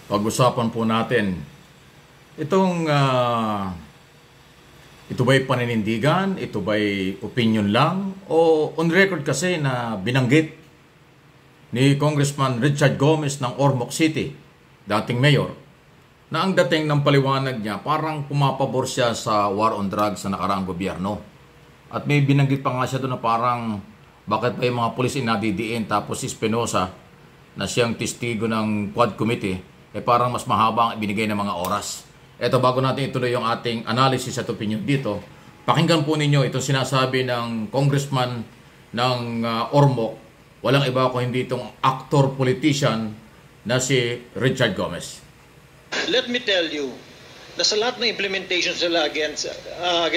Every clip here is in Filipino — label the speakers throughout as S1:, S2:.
S1: Pag-usapan po natin itong ito ba'y paninindigan, ito ba'y opinion lang, o on record kasi na binanggit ni Congressman Richard Gomez ng Ormoc City, dating mayor, na ang dating ng paliwanag niya parang pumapabor siya sa war on drugs sa nakaraang gobyerno. At may binanggit pa nga siya doon na parang bakit pa yung mga pulis inadidiin, tapos si Espinosa na siyang testigo ng Quad Committee parang mas mahaba ang ibinigay ng mga oras. Eto, bago natin ituloy yung ating analysis at opinion dito, pakinggan po ninyo itong sinasabi ng congressman ng Ormoc. Walang iba kung hindi itong actor-politician na si Richard Gomez.
S2: Let me tell you, na sa lahat ng implementations nila against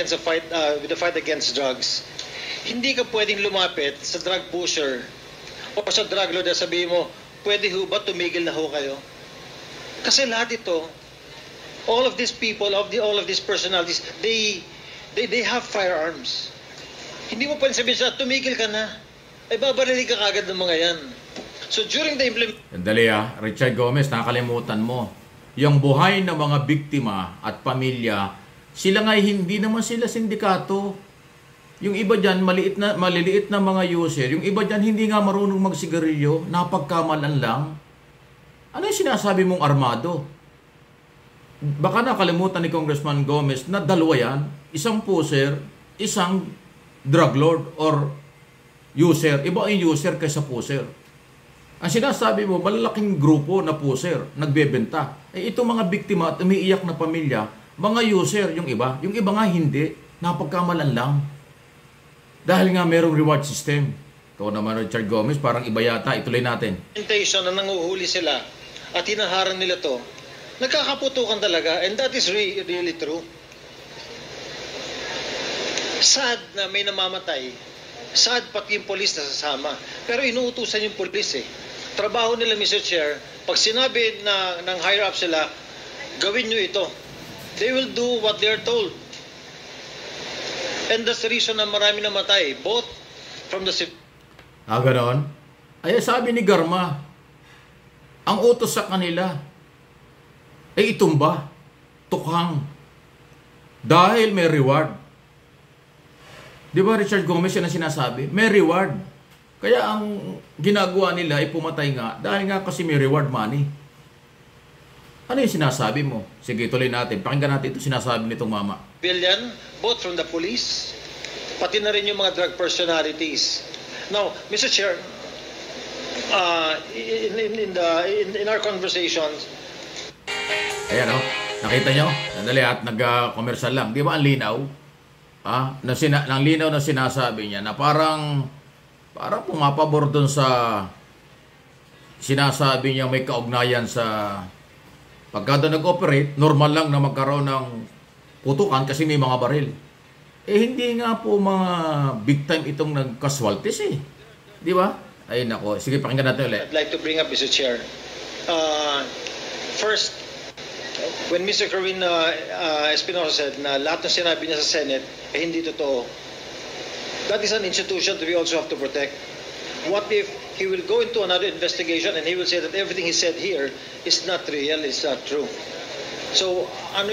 S2: the fight with the fight against drugs, hindi ka pwedeng lumapit sa drug pusher o sa drug lord at sabihin mo, pwede ho ba tumigil na ho kayo? Kasi lahat ito, all of these people, all of these personalities, they have firearms. Hindi mo pwede sabihin sa tumigil ka na. Ay babarili ka kagad ng mga yan. So during the implementation...
S1: Dali Richard Gomez, nakalimutan mo. Yung buhay ng mga biktima at pamilya, sila nga hindi naman sila sindikato. Yung iba dyan, maliliit na mga user. Yung iba dyan, hindi nga marunong magsigarilyo, napagkamalan lang. Ano yung sinasabi mong armado? Baka nakalimutan ni Congressman Gomez na dalawa yan, isang pusher, isang drug lord or user. Iba ang user kaysa pusher. Ang sinasabi mo, malalaking grupo na pusher, nagbebenta. Itong mga biktima at umiiyak na pamilya, mga user yung iba. Yung iba nga hindi, napagkamalan lang. Dahil nga merong reward system. Ito naman Richard Gomez, parang iba yata. Ituloy natin.
S2: Implementation na nanguhuli sila at hinaharang nila to, nagkakaputukan talaga, and that is really true. Sad na may namamatay. Sad pati yung polis na sasama. Pero inuutusan yung polis eh. Trabaho nila, Mr. Chair, pag sinabi na ng higher up sila, gawin nyo ito. They will do what they are told. And that's the reason na marami namatay, both from the...
S1: Ganon? Ay, sabi ni Garma, ang utos sa kanila, itumba, tukhang, dahil may reward. Di ba Richard Gomez yan ang sinasabi? May reward. Kaya ang ginagawa nila ay pumatay nga, dahil nga kasi may reward money. Ano yung sinasabi mo? Sige, tuloy natin. Pakinggan natin ito sinasabi nitong mama.
S2: Billion, both from the police, pati na rin yung mga drug personalities. Now, Mr. Chair, in our conversations,
S1: ayan nakita nyo? Sandali at nag-commercial lang. Di ba ang linaw? Ang linaw na sinasabi niya na parang pumapabor dun sa sinasabi niya may kaugnayan sa pagkada nag-operate, normal lang na magkaroon ng putukan kasi may mga baril. Hindi nga po mga big time itong nag-casualties eh. Di ba? Ay nako, sige pakinggan natin ulit.
S2: I'd like to bring up, Mr. Chair. First, when Mr. Kerwin Espinosa said na lahat ng sinabi niya sa Senate hindi totoo, that is an institution that we also have to protect. What if he will go into another investigation and he will say that everything he said here is not real, is not true? So, ano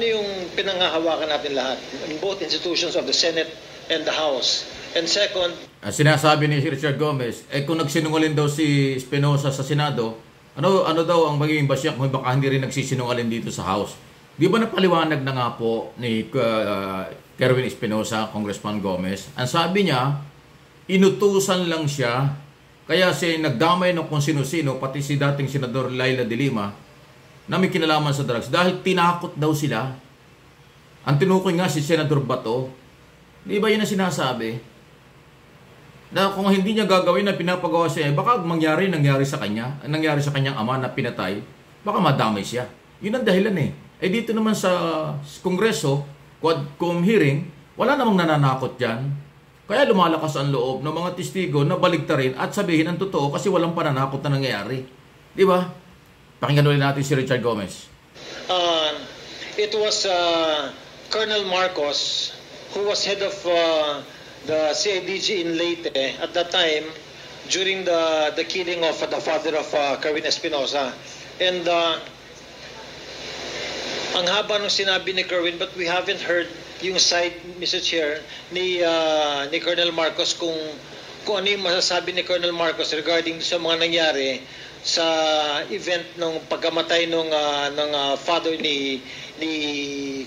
S2: yung pinangahawakan natin lahat in both institutions of the Senate and the House? And second,
S1: sinasabi ni Richard Gomez, kung nagsinungaling daw si Espinosa sa Senado, ano daw ang magiging basyak kung baka hindi rin nagsisinungaling dito sa House? Di ba napaliwanag na nga po ni Kerwin Espinosa, Congressman Gomez, ang sabi niya, inutusan lang siya, kaya siya nagdamay ng kung sino-sino, pati si dating Senador Laila de Lima, na may kinalaman sa drugs, dahil tinakot daw sila. Ang tinukoy nga si Senador Bato, di ba yun ang sinasabi? Na kung hindi niya gagawin na pinapagawa siya, baka nangyari sa kanyang ama na pinatay, baka madamay siya. Yun ang dahilan eh. Dito naman sa Kongreso, Quadcom hearing, wala namang nananakot dyan. Kaya lumalakas ang loob ng mga testigo na baligtarin at sabihin ang totoo kasi walang pananakot na nangyayari. Di ba? Pakinggan ulit natin si Richard Gomez.
S2: It was Colonel Marcos who was head of the CIDG in Leyte at that time during the killing of the father of Kerwin Espinosa. And ang haba ng sinabi ni Kerwin, but we haven't heard yung side, Mr. Chair, ni Colonel Marcos kung ano yung masasabi ni Colonel Marcos regarding sa mga nangyari sa event ng pagkamatay ng father ni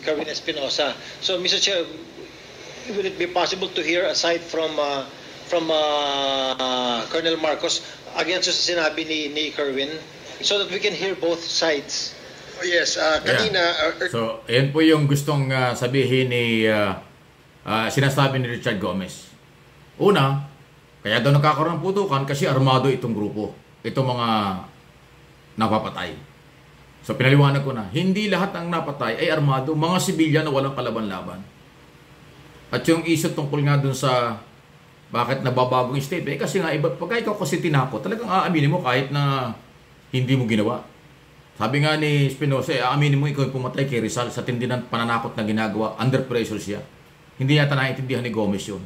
S2: Kerwin Espinosa. So, Mr. Chair, will it be possible to hear aside from Colonel Marcos against sa sinabi ni Kerwin so that we can hear both sides?
S3: Yes, kanina...
S1: So, ayan po yung gustong sabihin ni sinasabi ni Richard Gomez. Una, kaya daw nagkakaroon ng putukan kasi armado itong grupo. Itong mga napapatay. So, pinaliwanag ko na, hindi lahat ng napatay ay armado, mga sibilyan na walang kalaban-laban. At yung issue tungkol nga dun sa bakit nababago yung state, kasi nga iba't pagka ikaw kasi tinako, talagang aaminin mo kahit na hindi mo ginawa. Sabi nga ni Espinosa, aaminin mo ikaw yung pumatay kay Rizal sa tindi ng pananakot na ginagawa, under pressure siya. Hindi yata naiintindihan ni Gomez yun.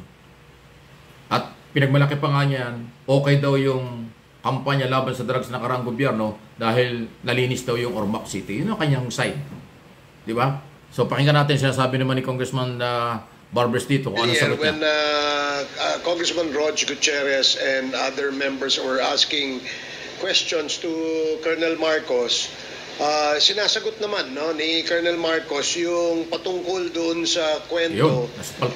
S1: At pinagmalaki pa nga niyan, okay daw yung kampanya laban sa drugs ng nakarang gobyerno dahil nalinis daw yung Ormoc City. Yun ang kanyang side. Di ba? So pakinggan natin sinasabi naman ni Congressman Barbers dito kung ano sagot
S3: when
S1: niya.
S3: Congressman Rog Gutierrez and other members were asking questions to Colonel Marcos, sinasagot naman ni Colonel Marcos yung patungkol doon sa kwento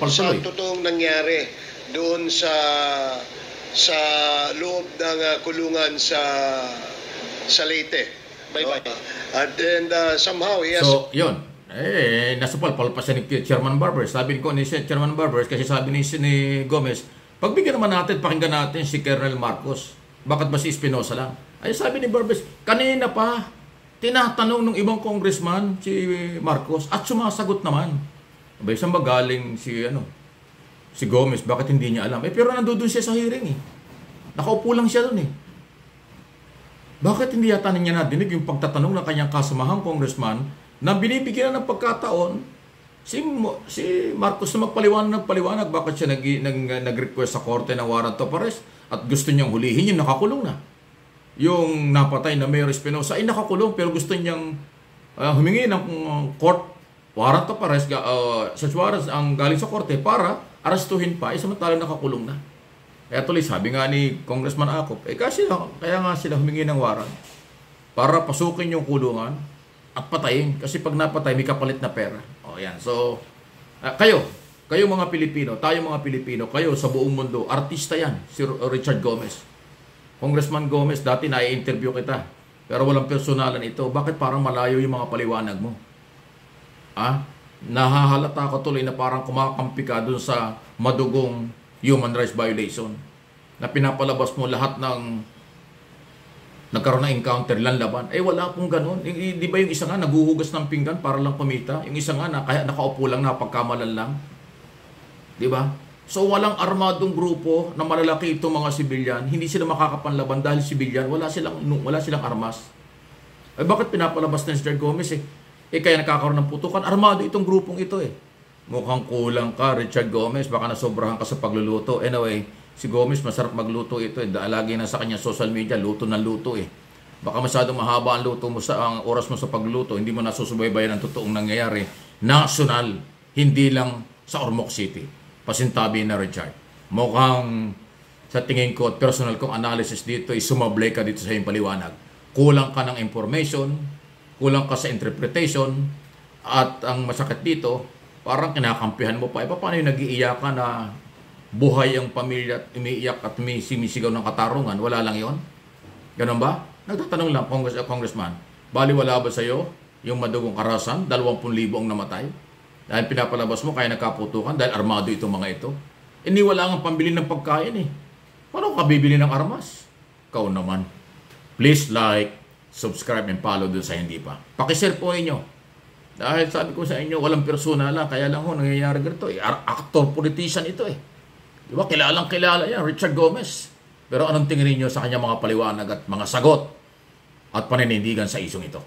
S3: sa totoong nangyari doon sa loob ng kulungan sa Leyte. And somehow he has...
S1: So, yun. Nasupalpal pa siya ni Chairman Barbers. Sabi ko ni Chairman Barbers, kasi sabi ni Gomez, pagbigyan naman natin, pakinggan natin si Colonel Marcos. Bakit ba si Espinosa lang? Ay sabi ni Barbers, kanina pa, tinatanong ng ibang congressman si Marcos at sumasagot naman. Abay, saan ba galing si Gomez? Bakit hindi niya alam? Pero nandoon siya sa hearing . Nakaupo lang siya doon . Bakit hindi yata niya nadinig yung pagtatanong ng kanyang kasamahang congressman na binibigyan ng pagkataon si Marcos na magpaliwanag bakit siya nag-request sa korte ng warrant of arrest at gusto niyang hulihin yung nakakulong na. Yung napatay na Mayor Espinosa ay nakakulong pero gusto niyang humingi ng court warrant of arrest, search warrant ang galing sa korte para arastuhin pa, samantalang nakakulong na. Kaya tuloy, sabi nga ni Congressman Acop, kaya nga sila humingi ng warrant para pasukin yung kulungan at patayin. Kasi pag napatay, may kapalit na pera. Yan. So, kayo mga Pilipino, tayo mga Pilipino, kayo sa buong mundo, artista yan, si Richard Gomez. Congressman Gomez, dati na-interview kita, pero walang personalan ito. Bakit parang malayo yung mga paliwanag mo? Nahahalata ko tuloy na parang kumakampi ka dun sa madugong human rights violation na pinapalabas mo lahat ng nagkaroon ng encounter, lanlaban. Wala pong ganun. Di ba yung isa nga naguhugas ng pinggan para lang pumita? Yung isa nga kaya nakaupo lang, napagkamalan lang. Di ba? So walang armadong grupo na malalaki itong mga sibilyan. Hindi sila makakapanlaban dahil sibilyan. Wala silang armas. Bakit pinapalabas na si Richard Gomez kaya nakakaroon ng putukan? Armado itong grupong ito Mukhang kulang ka, Richard Gomez. Baka nasobrahan ka sa pagluluto. Anyway, si Gomez masarap magluto ito Lagi na sa kanya social media, luto ng luto Baka masyadong mahaba ang luto mo ang oras mo sa pagluto. Hindi mo nasusubaybayan ang totoong nangyayari. National, hindi lang sa Ormoc City. Pasintabi na Richard. Mukhang sa tingin ko at personal kong analysis dito sumablay ka dito sa iyong paliwanag. Kulang ka ng information, kulang ka sa interpretation, at ang masakit dito, parang kinakampihan mo pa. Paano yung nag-iiyakan na buhay ang pamilya at umiiyak at may simisigaw ng katarungan? Wala lang yon. Ganun ba? Nagtatanong lang, Congressman, baliwala ba sa'yo yung madugong karasan, 20,000 ang namatay? Dahil pinapalabas mo, kaya nagkaputukan dahil armado itong mga ito. Wala nga pambili ng pagkain Paano ka bibili ng armas? Kau naman. Please like, subscribe, and follow dun sa hindi pa. Pakishare po inyo. Dahil sabi ko sa inyo, walang persona lang. Kaya lang nangyayari ganito. Actor, politician ito Diba? Kilalang kilala yan, Richard Gomez. Pero anong tingin niyo sa kanya mga paliwanag at mga sagot at paninindigan sa isyong ito?